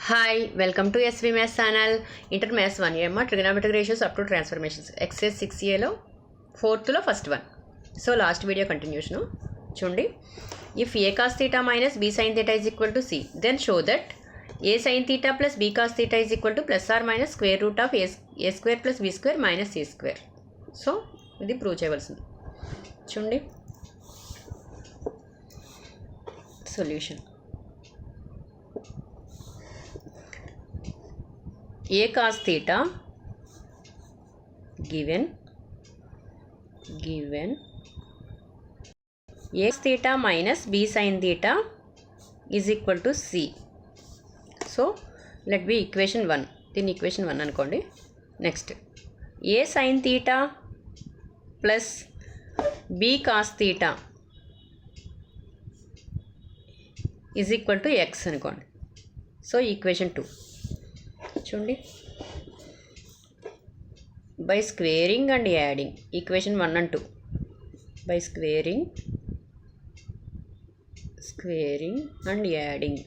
Hi, welcome to SV Maths channel. Inter Maths 1 year trigonometric ratios up to transformations. Exercise 6A lo 4th lo first one. So last video continuation. Chundi. If A cos theta minus B sin theta is equal to C, then show that A sin theta plus B cos theta is equal to plus or minus square root of A square plus B square minus C square. So ఇది prove చేయవలసింది. చూడండి solution. A cos theta given A cos theta minus B sin theta is equal to C. So let be equation 1. Then equation 1 అనుకోండి. Next A sin theta plus B cos theta is equal to X అనుకోండి. So equation 2 చూడండి. By squaring and adding equation 1 and 2 by squaring and adding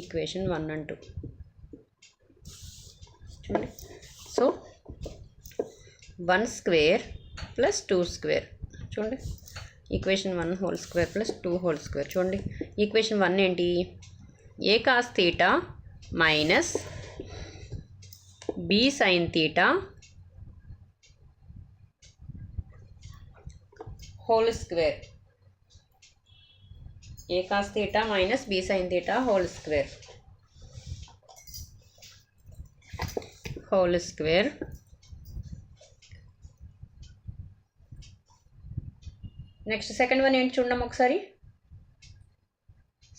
equation 1 and 2 చూడండి. So 1 square plus 2 square చూడండి. Equation 1 whole square plus 2 whole square చూడండి. Equation 1 ఏంటి? A cos theta minus b sine theta whole square. A cos theta minus b sine theta whole square next second one ఏంటి చూద్దాం ఒకసారి.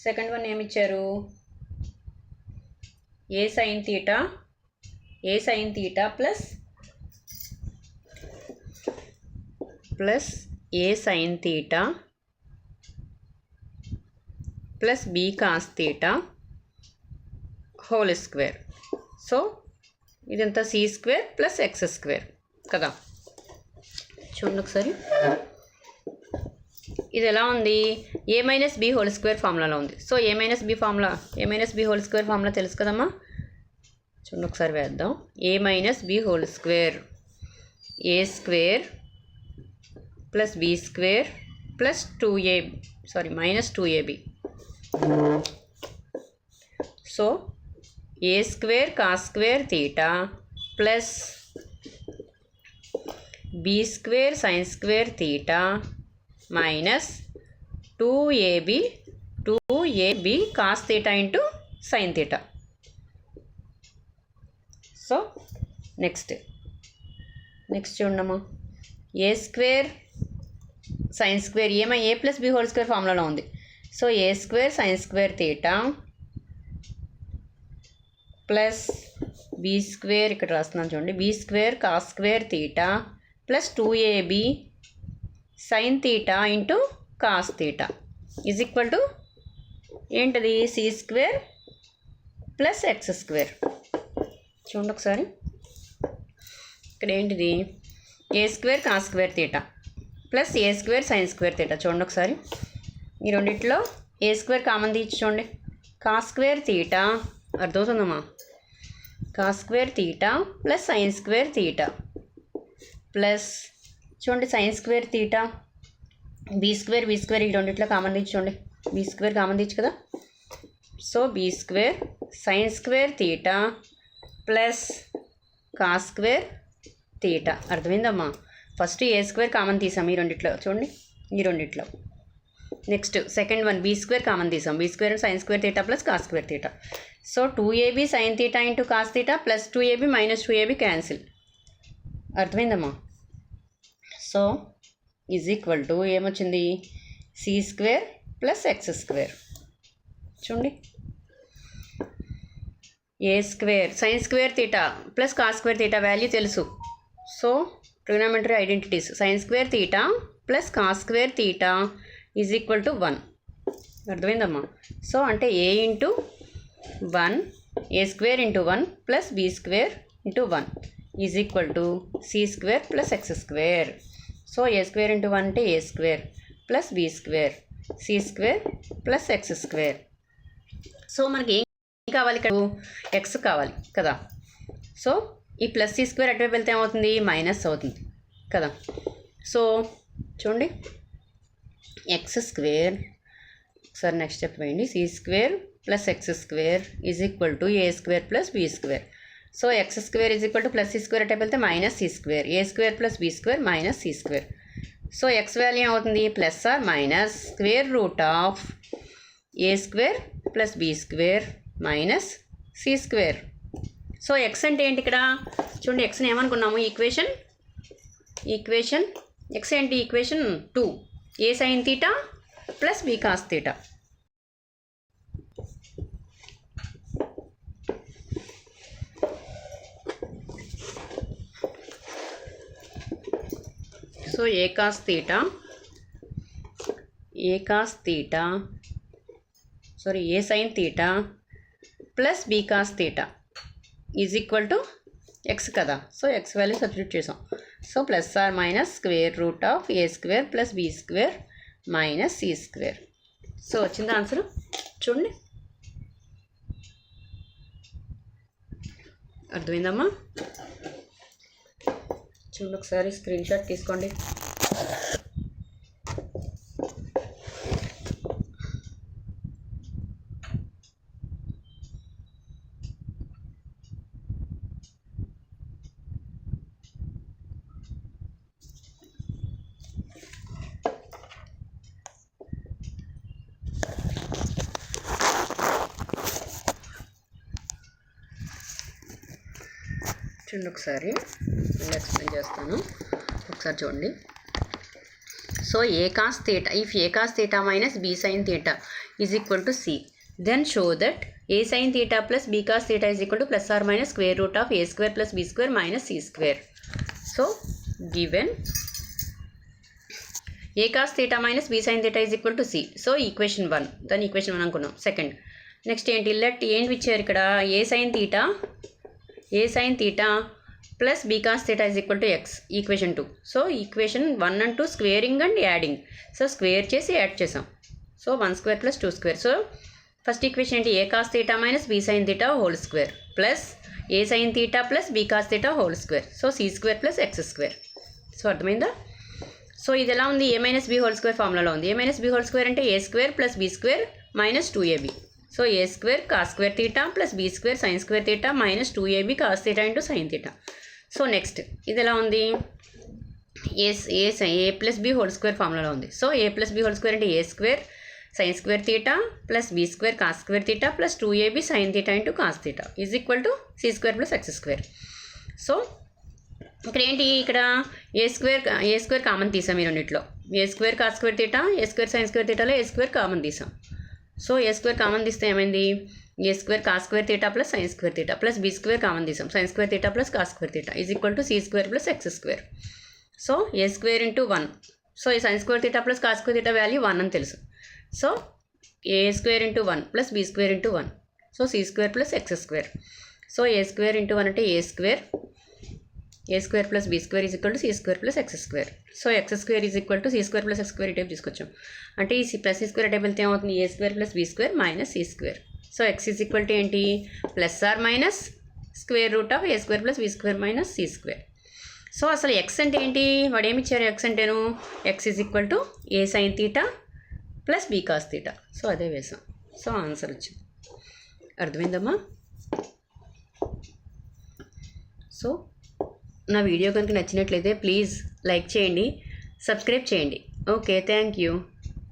Second one ఏమి ఇచ్చారు? A sine theta plus a sine theta plus b cos theta whole square. So ఇదంతా c square plus x square కదా. చూడండి ఒకసారి. ఇది ఎలా ఉంది? A minus b whole square ఫార్ములాలో ఉంది. So a minus b whole square formula తెలుసు కదమ్మా. చూడండి ఒకసారి వేద్దాం. A minus b whole square a square plus b square plus minus 2ab. So a square cos square theta plus b square sine square theta minus 2ab cos theta into sine theta. So next చూడమ్మా. A square sine square a plus b whole square ఫార్ములాలో ఉంది. So a square sine square theta plus b square ఇక్కడ రాస్తున్నాను చూడండి. B square cos square theta plus 2ab sine theta into cos theta is equal to ఏంటది? C square plus x square. చూడండి ఒకసారి. ఇక్కడ ఏంటిది? A square cos square theta plus a square sine square theta. చూడండి ఒకసారి. ఈ రెండిట్లో a square common తీసి చూడండి. కాస్ స్క్వేర్ థీటా అర్థమవుతుందమ్మా. Cos square theta plus sine square theta plus చూడండి sine square theta b square ఈ రెండిట్లో కామన్ తీసి చూడండి. బీ స్క్వేర్ కామన్ తీసి కదా. So b square sine square theta plus cos square theta. అర్థమైందమ్మా. ఫస్ట్ ఏ స్క్వేర్ కామన్ తీసాం ఈ రెండిట్లో చూడండి. ఈ రెండిట్లో next second one b square common తీసాం. B square sine square theta plus cos square theta. So 2ab sine theta into cos theta plus 2ab minus 2ab cancel. అర్థమైందమ్మా. So is equal to ఏమొచ్చింది? C square plus x square. చూడండి. A square sine square theta plus cos square theta value తెలుసు. So trigonometry identities sine square theta plus cos square theta is equal to 1. అర్థమైందమ్మా. So అంటే a into 1 a square into 1 plus b square into 1 is equal to c square plus x square. So a square into 1 అంటే a square plus b square c square plus x square. So మనకి ఏం కావాలి ఇక్కడ? X కావాలి కదా. So ఈ plus c square అటువైపు వెళ్తే ఏమవుతుంది? మైనస్ అవుతుంది కదా. సో చూడండి ఎక్స్ స్క్వేర్, ఒకసారి నెక్స్ట్ స్టెప్ వేయండి, c square plus x square is equal to a square plus b square. So x square is equal to plus c square అటువైపు వెళ్తే minus c square, a square plus b square minus c square. So x value ఏమవుతుంది? Plus or minus square root of a square plus b square minus c square. So x అంటే ఏంటి ఇక్కడ? చూడండి ఎక్స్ని ఏమనుకున్నాము? Equation x ఏంటి? Equation 2 a sine theta plus b cos theta. So a cos theta a sine theta plus b cos theta is equal to x కదా. So x value substitute చేసాం. So plus or minus square root of a square plus b square minus c square. So వచ్చింది answer. చూడండి అర్థమైందమ్మా? చూడండి ఒకసారి screen shot తీసుకోండి. చూడండి ఒకసారి ఎక్స్ప్లెయిన్ చేస్తాను, ఒకసారి చూడండి. So a cos theta, if a cos theta minus b sine theta is equal to c, then show that a sine theta plus b cos theta is equal to plus or minus square root of a square plus b square minus c square. So given a cos theta minus b sine theta is equal to c. So equation 1, దాన్ని equation 1 అనుకున్నాం. Second next ఏంటి? Let ఏంటి ఇచ్చారు ఇక్కడ? A sine theta plus b cos theta is equal to x, equation 2. So equation 1 and 2 squaring and adding. So square చేసి add చేసాం. So 1 square plus 2 square. So first equation ఏంటి? A cos theta minus b sine theta whole square plus a sine theta plus b cos theta whole square. So c square plus x square. So అర్థమైందా? So ఇది ఎలా ఉంది? A minus b whole square ఫార్ములాలో ఉంది. A minus b whole square అంటే a square plus b square minus 2ab. So a square cos square theta plus b square sine square theta minus 2ab cos theta into sine theta. So next ఇది ఎలా ఉంది? A plus b whole square ఫార్ములాలో ఉంది. So a plus b whole square అంటే a square sine square theta plus b square cos square theta plus 2ab sine theta into cos theta is equal to c square plus x square. So ఇక్కడ ఏంటి? ఇక్కడ a square common తీసాం ఈ రెండిట్లో. A square cos square theta, a square sine square థీటాలో a square common తీసాం. So a square common తీస్తే ఏమైంది? A square cos square theta plus sine square theta plus b square common తీసాం, sine square theta plus cos square theta is equal to c square plus x square. So a square into 1. So ఈ sine square theta plus cos square theta value 1 అని తెలుసు. So a square into 1 plus b square into 1. So c square plus x square. So a square into 1 అంటే a square plus b square is equal to c square plus x square. So x square is equal to c square plus x square ఈ type తీసుకొచ్చాం. అంటే ఈ plus c square type వెళ్తే ఏమవుతుంది? A square plus b square minus c square. So x is equal to ఏంటి? Plus or minus square root of a square plus b square minus c square. So అసలు x అంటే ఏంటి? వాడు ఏమి ఇచ్చారు? X అంటేను x is equal to a sine theta plus b cos theta. So అదే వేసాం. సో ఆన్సర్ వచ్చింది. అర్థమైందమ్మా? సో నా వీడియో కనుక నచ్చినట్లయితే ప్లీజ్ లైక్ చేయండి, సబ్స్క్రైబ్ చేయండి. Okay, thank you.